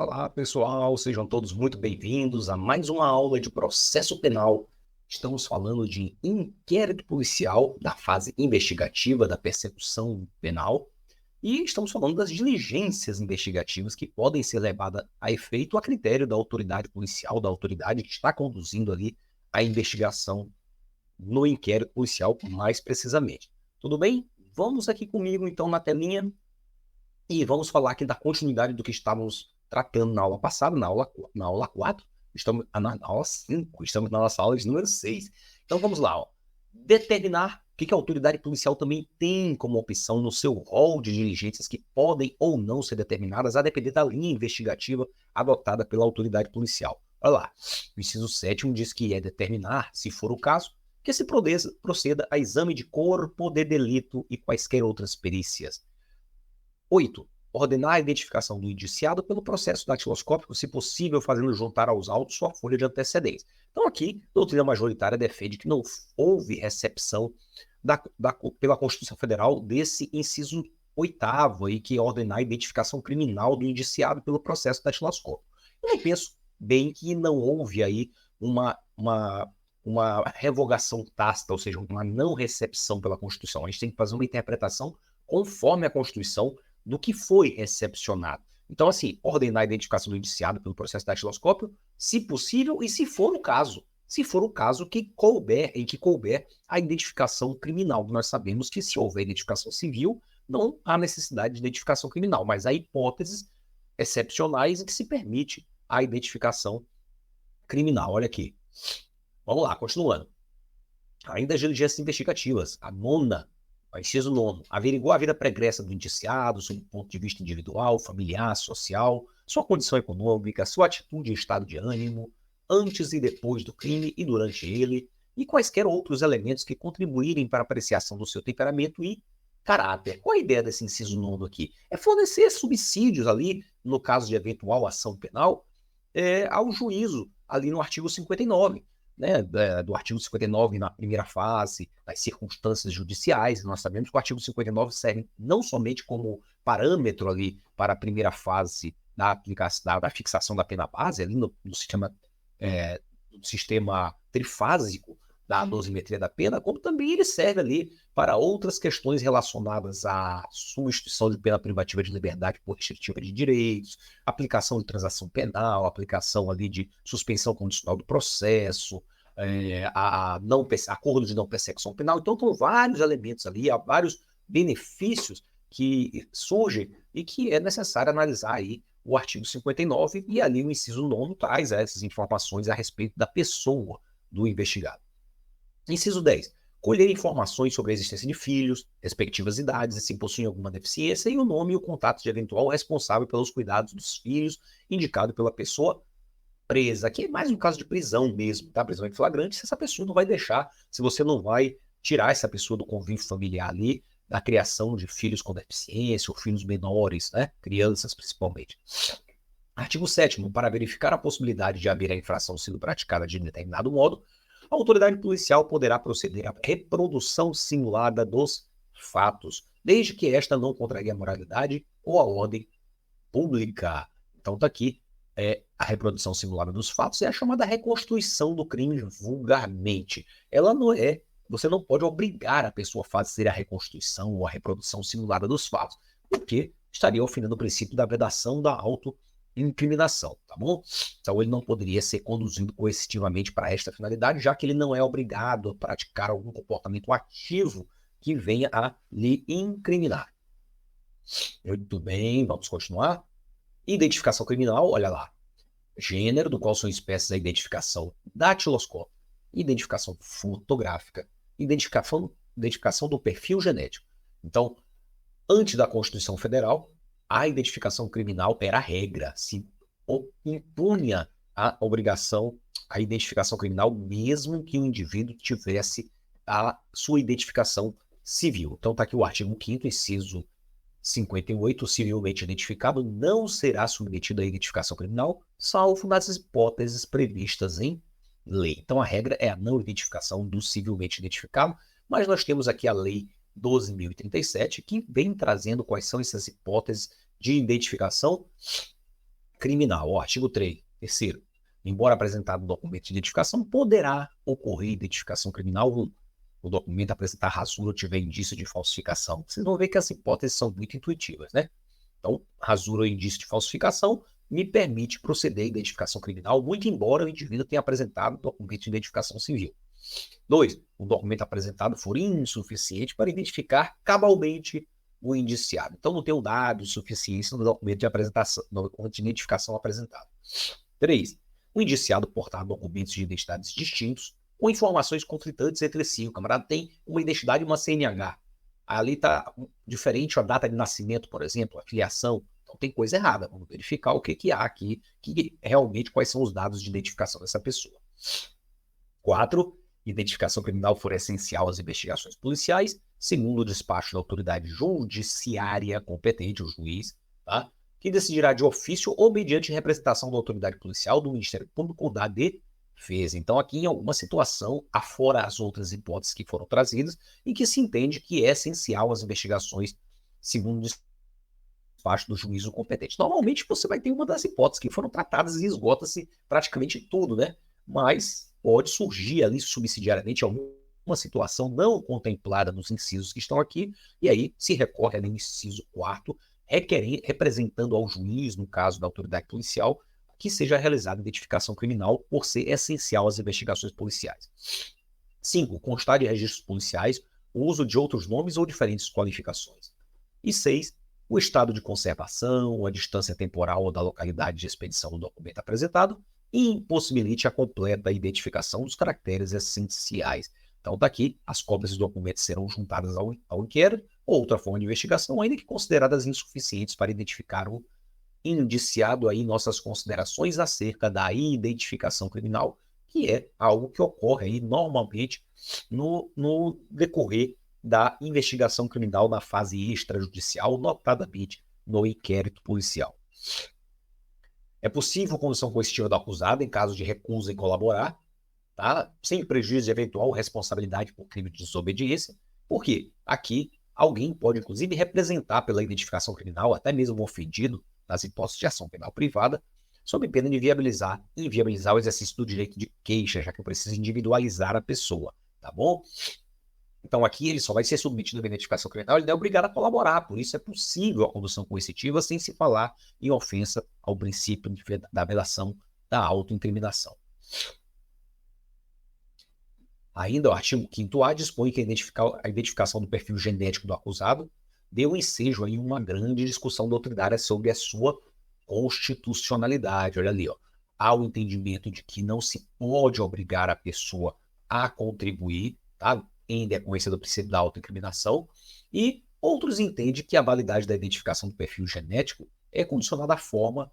Olá, pessoal, sejam todos muito bem-vindos a mais uma aula de processo penal. Estamos falando de inquérito policial da fase investigativa da persecução penal e estamos falando das diligências investigativas que podem ser levadas a efeito a critério da autoridade policial, da autoridade que está conduzindo ali a investigação no inquérito policial, mais precisamente. Tudo bem? Vamos aqui comigo, então, na telinha e vamos falar aqui da continuidade do que estávamos tratando na aula passada, na aula 4, estamos na aula 5, estamos na nossa aula de número 6. Então vamos lá, ó. Determinar o que a autoridade policial também tem como opção no seu rol de diligências que podem ou não ser determinadas a depender da linha investigativa adotada pela autoridade policial. Olha lá, o inciso 7º diz que é determinar, se for o caso, que se proceda a exame de corpo de delito e quaisquer outras perícias. 8. Ordenar a identificação do indiciado pelo processo datiloscópico, se possível, fazendo juntar aos autos sua folha de antecedentes. Então, aqui, a doutrina majoritária defende que não houve recepção pela Constituição Federal desse inciso 8º, aí, que é ordenar a identificação criminal do indiciado pelo processo datiloscópico. Eu penso bem que não houve aí uma revogação tácita, ou seja, uma não recepção pela Constituição. A gente tem que fazer uma interpretação conforme a Constituição do que foi recepcionado. Então, assim, ordenar a identificação do indiciado pelo processo datiloscópio, se possível, e se for o caso que couber a identificação criminal. Nós sabemos que se houver identificação civil, não há necessidade de identificação criminal, mas há hipóteses excepcionais em que se permite a identificação criminal. Olha aqui. Vamos lá, continuando. Ainda as diligências investigativas, a nona, o inciso 9, averiguar a vida pregressa do indiciado, sob o ponto de vista individual, familiar, social, sua condição econômica, sua atitude e estado de ânimo, antes e depois do crime e durante ele, e quaisquer outros elementos que contribuírem para a apreciação do seu temperamento e caráter. Qual a ideia desse inciso 9 aqui? É fornecer subsídios ali, no caso de eventual ação penal, ao juízo, ali no artigo 59. Né, do artigo 59 na primeira fase, das circunstâncias judiciais. Nós sabemos que o artigo 59 serve não somente como parâmetro ali para a primeira fase da fixação da pena base, ali no sistema trifásico da dosimetria da pena, como também ele serve ali para outras questões relacionadas à substituição de pena privativa de liberdade por restritiva de direitos, aplicação de transação penal, aplicação ali de suspensão condicional do processo, acordo de não persecução penal. Então, são vários elementos ali, há vários benefícios que surgem e que é necessário analisar aí o artigo 59 e ali o inciso 9 traz essas informações a respeito da pessoa do investigado. Inciso 10. Colher informações sobre a existência de filhos, respectivas idades e se possuem alguma deficiência e o nome e o contato de eventual responsável pelos cuidados dos filhos, indicado pela pessoa presa. Aqui é mais um caso de prisão mesmo, tá? Prisão em flagrante, se essa pessoa não vai deixar, se você não vai tirar essa pessoa do convívio familiar ali, da criação de filhos com deficiência ou filhos menores, né? Crianças principalmente. Artigo 7º. Para verificar a possibilidade de haver a infração sendo praticada de determinado modo, a autoridade policial poderá proceder à reprodução simulada dos fatos, desde que esta não contraria a moralidade ou a ordem pública. Então tá aqui, a reprodução simulada dos fatos é a chamada reconstituição do crime vulgarmente. Ela não é, você não pode obrigar a pessoa a fazer a reconstituição ou a reprodução simulada dos fatos, porque estaria ofendendo o princípio da vedação da autoincriminação, tá bom? Então ele não poderia ser conduzido coercitivamente para esta finalidade, já que ele não é obrigado a praticar algum comportamento ativo que venha a lhe incriminar. Muito bem, vamos continuar. Identificação criminal, olha lá. Gênero, do qual são espécies a identificação datiloscópica, identificação fotográfica, identificação do perfil genético. Então, antes da Constituição Federal, a identificação criminal era a regra, se impunha a obrigação, a identificação criminal, mesmo que o indivíduo tivesse a sua identificação civil. Então, está aqui o artigo 5º, inciso 58, civilmente identificado não será submetido à identificação criminal, salvo nas hipóteses previstas em lei. Então, a regra é a não identificação do civilmente identificado, mas nós temos aqui a Lei 12.037, que vem trazendo quais são essas hipóteses de identificação criminal. O artigo 3º. Embora apresentado documento de identificação, poderá ocorrer identificação criminal 1. O documento apresentar rasura ou tiver indício de falsificação. Vocês vão ver que as hipóteses são muito intuitivas, né? Então, rasura ou indício de falsificação me permite proceder à identificação criminal, muito embora o indivíduo tenha apresentado documento de identificação civil. 2. O documento apresentado for insuficiente para identificar cabalmente o indiciado. Então, não tem dados suficientes no documento de apresentação, no documento de identificação apresentado. 3. O indiciado portar documentos de identidades distintos com informações conflitantes entre si. O camarada tem uma identidade e uma CNH. Ali está diferente a data de nascimento, por exemplo, a filiação. Então tem coisa errada. Vamos verificar o que há aqui, realmente quais são os dados de identificação dessa pessoa. 4. Identificação criminal for essencial às investigações policiais, segundo o despacho da autoridade judiciária competente, o juiz, tá? Que decidirá de ofício ou mediante representação da autoridade policial, do Ministério Público ou da Defesa. Então, aqui em alguma situação, afora as outras hipóteses que foram trazidas, e que se entende que é essencial às investigações, segundo o despacho do juízo competente. Normalmente, você vai ter uma das hipóteses que foram tratadas e esgota-se praticamente tudo, né? Mas pode surgir ali subsidiariamente alguma situação não contemplada nos incisos que estão aqui, e aí se recorre ali no inciso 4º, representando ao juiz, no caso da autoridade policial, que seja realizada a identificação criminal por ser essencial às investigações policiais. 5. Constar de registros policiais o uso de outros nomes ou diferentes qualificações. E 6. O estado de conservação, a distância temporal da localidade de expedição do documento apresentado impossibilite a completa identificação dos caracteres essenciais. Então, daqui, as cópias dos documentos serão juntadas ao inquérito, outra forma de investigação, ainda que consideradas insuficientes para identificar o indiciado. Aí nossas considerações acerca da identificação criminal, que é algo que ocorre aí normalmente no decorrer da investigação criminal na fase extrajudicial, notadamente no inquérito policial. É possível condução coercitiva do acusado em caso de recusa em colaborar, tá? Sem prejuízo de eventual responsabilidade por crime de desobediência, porque aqui alguém pode, inclusive, representar pela identificação criminal, até mesmo o ofendido, nas hipóteses de ação penal privada, sob pena de inviabilizar o exercício do direito de queixa, já que eu preciso individualizar a pessoa, tá bom? Então aqui ele só vai ser submetido à identificação criminal, ele não é obrigado a colaborar, por isso é possível a condução coercitiva sem se falar em ofensa ao princípio da vedação da autoincriminação. Ainda o artigo 5º-A dispõe que a identificação do perfil genético do acusado deu ensejo aí uma grande discussão doutrinária sobre a sua constitucionalidade. Olha ali, ó. Há o entendimento de que não se pode obrigar a pessoa a contribuir, tá? Em decorrência do princípio da autoincriminação, e outros entendem que a validade da identificação do perfil genético é condicionada à forma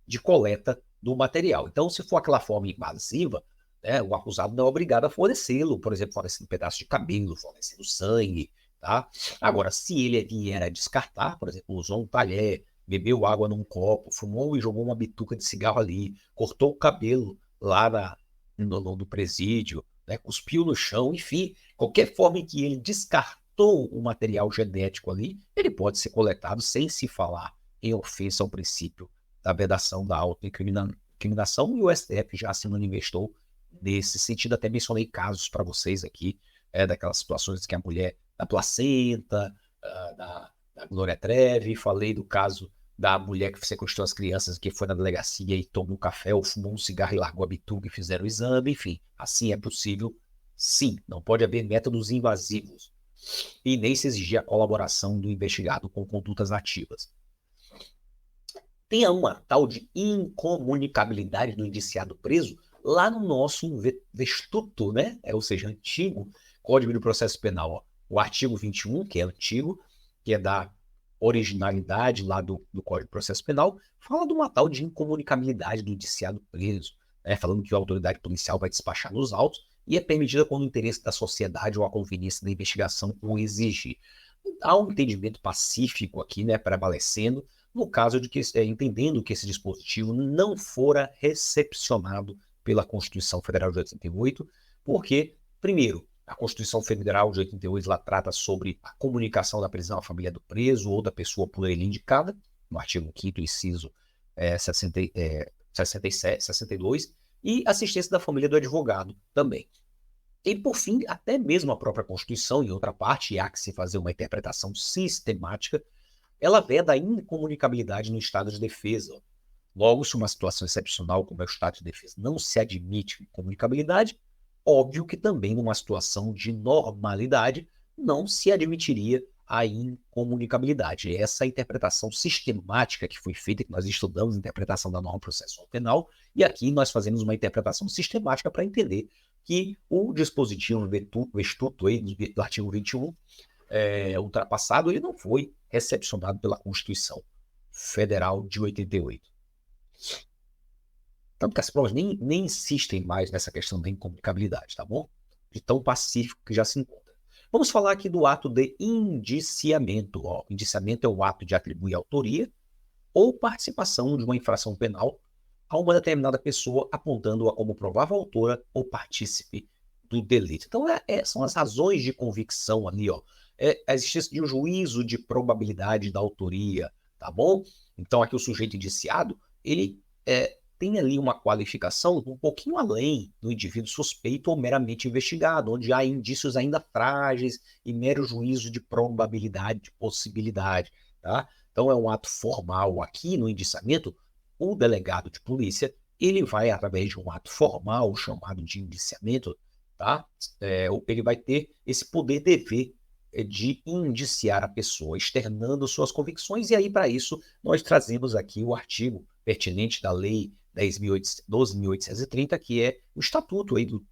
de coleta do material. Então, se for aquela forma invasiva, né, o acusado não é obrigado a fornecê-lo, por exemplo, fornecendo um pedaço de cabelo, fornecendo sangue, tá? Agora, se ele vier a descartar, por exemplo, usou um talher, bebeu água num copo, fumou e jogou uma bituca de cigarro ali, cortou o cabelo lá no presídio, né, cuspiu no chão, enfim, qualquer forma em que ele descartou o material genético ali, ele pode ser coletado sem se falar em ofensa ao princípio da vedação da autoincriminação, e o STF já se manifestou nesse sentido. Até mencionei casos para vocês aqui, daquelas situações que a mulher da placenta, da Glória Trevi, falei do caso da mulher que sequestrou as crianças, que foi na delegacia e tomou um café ou fumou um cigarro e largou a bituca e fizeram o exame, enfim, assim é possível, sim, não pode haver métodos invasivos e nem se exigir a colaboração do investigado com condutas ativas. Tem uma tal de incomunicabilidade do indiciado preso lá no nosso Vestuto, né? Ou seja, antigo Código de Processo Penal, ó. O artigo 21, que é antigo, que é da originalidade lá do Código de Processo Penal, fala de uma tal de incomunicabilidade do indiciado preso, né, falando que a autoridade policial vai despachar nos autos e é permitida quando o interesse da sociedade ou a conveniência da investigação o exigir. Há um entendimento pacífico aqui, né, prevalecendo, no caso de que, entendendo que esse dispositivo não fora recepcionado pela Constituição Federal de 88, porque, primeiro, a Constituição Federal de 88 ela trata sobre a comunicação da prisão à família do preso ou da pessoa por ele indicada, no artigo 5º, inciso 67, 62, e assistência da família do advogado também. E, por fim, até mesmo a própria Constituição, em outra parte, e há que se fazer uma interpretação sistemática, ela veda a incomunicabilidade no estado de defesa. Logo, se uma situação excepcional como é o estado de defesa não se admite incomunicabilidade, óbvio que também numa situação de normalidade não se admitiria a incomunicabilidade. Essa é a interpretação sistemática que foi feita, que nós estudamos a interpretação da norma processual penal, e aqui nós fazemos uma interpretação sistemática para entender que o dispositivo vestuto aí do artigo 21 ultrapassado, ele não foi recepcionado pela Constituição Federal de 88. Tanto que as provas nem insistem mais nessa questão da incomunicabilidade, tá bom? De tão pacífico que já se encontra. Vamos falar aqui do ato de indiciamento. Indiciamento é o ato de atribuir autoria ou participação de uma infração penal a uma determinada pessoa, apontando-a como provável autora ou partícipe do delito. Então, são as razões de convicção ali, a existência de um juízo de probabilidade da autoria, tá bom? Então, aqui o sujeito indiciado, ele tem ali uma qualificação um pouquinho além do indivíduo suspeito ou meramente investigado, onde há indícios ainda frágeis e mero juízo de probabilidade, de possibilidade, tá? Então, é um ato formal aqui no indiciamento. O delegado de polícia, ele vai, através de um ato formal chamado de indiciamento, tá? Ele vai ter esse poder-dever de indiciar a pessoa, externando suas convicções, e aí, para isso, nós trazemos aqui o artigo pertinente da Lei 12.830, que é o estatuto aí do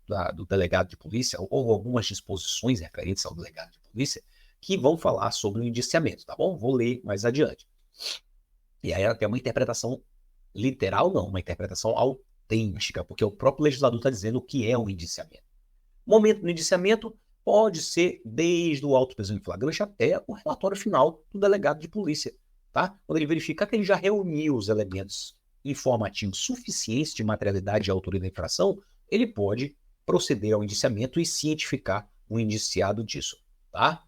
delegado de polícia, ou algumas disposições referentes ao delegado de polícia, que vão falar sobre o indiciamento, tá bom? Vou ler mais adiante. E aí ela tem uma interpretação literal, não, uma interpretação autêntica, porque o próprio legislador está dizendo o que é um indiciamento. O momento do indiciamento pode ser desde o auto prisão em flagrante até o relatório final do delegado de polícia, tá? Quando ele verificar que ele já reuniu os elementos informativos suficientes de materialidade e autoria da infração, ele pode proceder ao indiciamento e cientificar o indiciado disso, tá?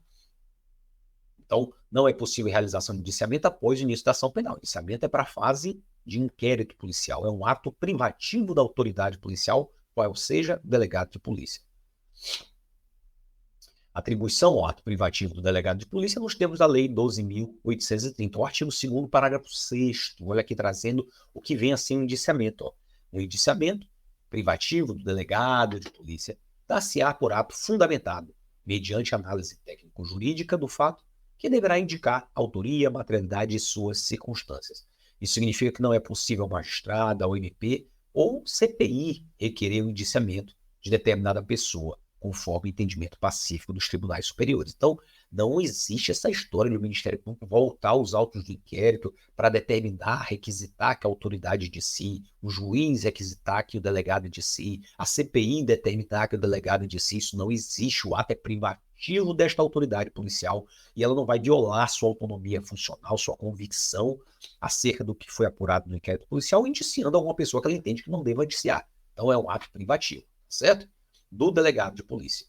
Então, não é possível a realização de indiciamento após o início da ação penal. O indiciamento é para a fase de inquérito policial, é um ato privativo da autoridade policial, qual seja delegado de polícia. Atribuição ao ato privativo do delegado de polícia nos termos da Lei 12.830, o artigo 2º, parágrafo 6º, olha aqui trazendo o que vem assim o indiciamento. O indiciamento privativo do delegado de polícia dá-se-á por ato fundamentado, mediante análise técnico-jurídica do fato, que deverá indicar autoria, materialidade e suas circunstâncias. Isso significa que não é possível ao magistrado, ao MP ou CPI requerer o indiciamento de determinada pessoa, conforme o entendimento pacífico dos tribunais superiores. Então, não existe essa história do Ministério Público voltar aos autos do inquérito para determinar, requisitar que a autoridade de si, o juiz requisitar que o delegado de si, a CPI determinar que o delegado de si. Isso não existe. O ato é privativo desta autoridade policial e ela não vai violar sua autonomia funcional, sua convicção acerca do que foi apurado no inquérito policial, indiciando alguma pessoa que ela entende que não deva indiciar. Então, é um ato privativo, certo? Do delegado de polícia.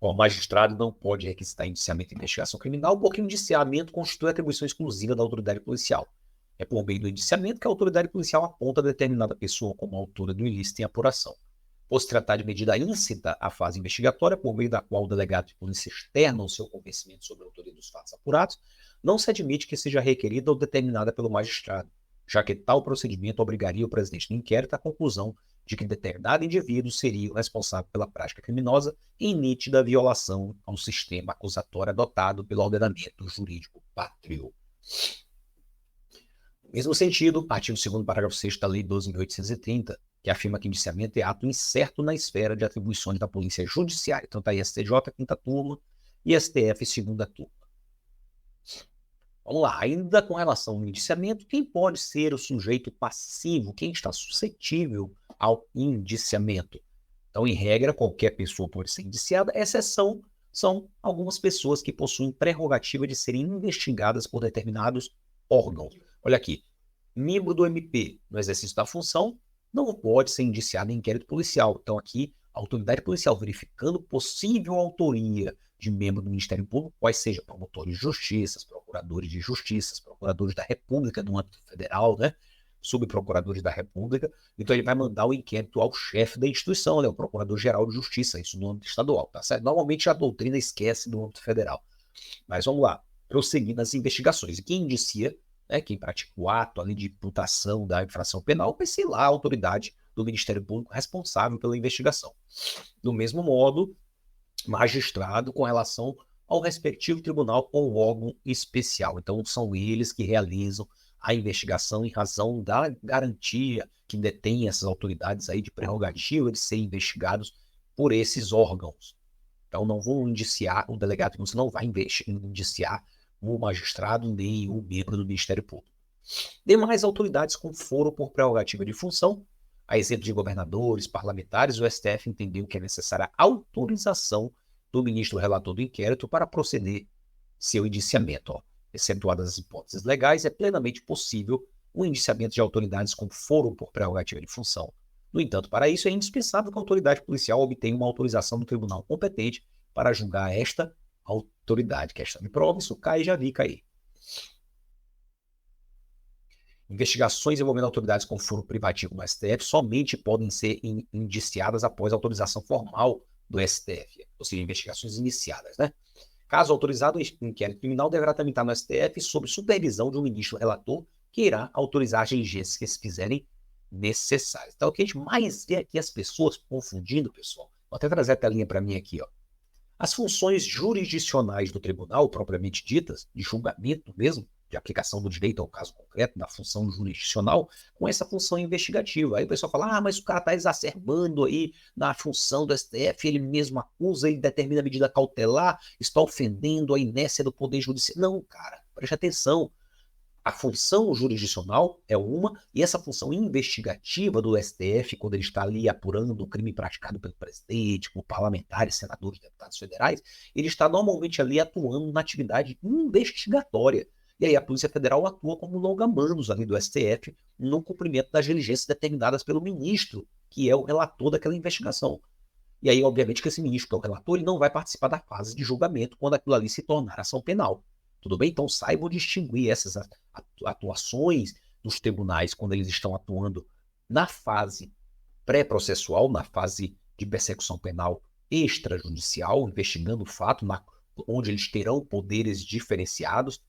O magistrado não pode requisitar indiciamento em investigação criminal, porque o indiciamento constitui atribuição exclusiva da autoridade policial. É por meio do indiciamento que a autoridade policial aponta determinada pessoa como autora do ilícito em apuração. Por se tratar de medida íncita à fase investigatória, por meio da qual o delegado de polícia externa o seu conhecimento sobre a autoria dos fatos apurados, não se admite que seja requerida ou determinada pelo magistrado, já que tal procedimento obrigaria o presidente do inquérito à conclusão de que determinado indivíduo seria o responsável pela prática criminosa em nítida violação ao sistema acusatório adotado pelo ordenamento jurídico pátrio. No mesmo sentido, artigo 2º, parágrafo 6º da Lei 12.830, que afirma que indiciamento é ato incerto na esfera de atribuições da Polícia Judiciária. Então, está aí STJ, 5ª turma, e STF, 2ª turma. Vamos lá, ainda com relação ao indiciamento, quem pode ser o sujeito passivo, quem está suscetível ao indiciamento? Então, em regra, qualquer pessoa pode ser indiciada, exceção são algumas pessoas que possuem prerrogativa de serem investigadas por determinados órgãos. Olha aqui, membro do MP, no exercício da função, não pode ser indiciado em inquérito policial. Então, aqui, a autoridade policial, verificando possível autoria de membro do Ministério Público, quais sejam promotores de justiça, procuradores de justiça, procuradores da República no âmbito federal, né? Subprocuradores da República. Então ele vai mandar o inquérito ao chefe da instituição, né? O Procurador-Geral de Justiça, isso no âmbito estadual, tá certo? Normalmente a doutrina esquece do âmbito federal. Mas vamos lá, prosseguir nas investigações. E quem indicia, né, quem pratica o ato ali de imputação da infração penal, vai ser lá a autoridade do Ministério Público responsável pela investigação. Do mesmo modo, magistrado com relação ao respectivo tribunal ou órgão especial. Então, são eles que realizam a investigação em razão da garantia que detém essas autoridades aí de prerrogativa de serem investigados por esses órgãos. Então, não vão indiciar o delegado, você não vai indiciar o magistrado nem o membro do Ministério Público. Demais autoridades com foro por prerrogativa de função, a exemplo de governadores, parlamentares, o STF entendeu que é necessária a autorização do ministro relator do inquérito para proceder seu indiciamento. Excetuadas as hipóteses legais, é plenamente possível o indiciamento de autoridades com foro por prerrogativa de função. No entanto, para isso é indispensável que a autoridade policial obtenha uma autorização do tribunal competente para julgar esta autoridade. Questão de prova, isso cai e já vi cair. Investigações envolvendo autoridades com foro privativo no STF somente podem ser indiciadas após autorização formal do STF, ou seja, investigações iniciadas, né? Caso autorizado, o inquérito criminal deverá tramitar no STF sob supervisão de um ministro relator que irá autorizar as diligências que se fizerem necessárias. Então, o que a gente mais vê aqui as pessoas confundindo, pessoal, vou até trazer a telinha para mim aqui, ó. As funções jurisdicionais do tribunal, propriamente ditas, de julgamento mesmo, de aplicação do direito ao caso concreto, da função jurisdicional, com essa função investigativa. Aí o pessoal fala, mas o cara está exacerbando aí na função do STF, ele mesmo acusa, ele determina a medida cautelar, está ofendendo a inércia do Poder Judiciário. Não, cara, preste atenção. A função jurisdicional é uma, e essa função investigativa do STF, quando ele está ali apurando o crime praticado pelo presidente, por parlamentares, senadores, deputados federais, ele está normalmente ali atuando na atividade investigatória. E aí a Polícia Federal atua como longa-manos ali do STF no cumprimento das diligências determinadas pelo ministro, que é o relator daquela investigação. E aí, obviamente, que esse ministro, que é o relator, ele não vai participar da fase de julgamento quando aquilo ali se tornar ação penal. Tudo bem? Então saibam distinguir essas atuações dos tribunais quando eles estão atuando na fase pré-processual, na fase de persecução penal extrajudicial, investigando o fato, onde eles terão poderes diferenciados,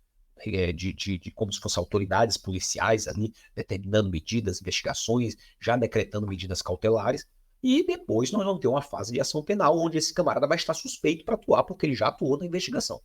como se fossem autoridades policiais ali, determinando medidas, investigações, já decretando medidas cautelares, e depois nós vamos ter uma fase de ação penal, onde esse camarada vai estar suspeito para atuar, porque ele já atuou na investigação.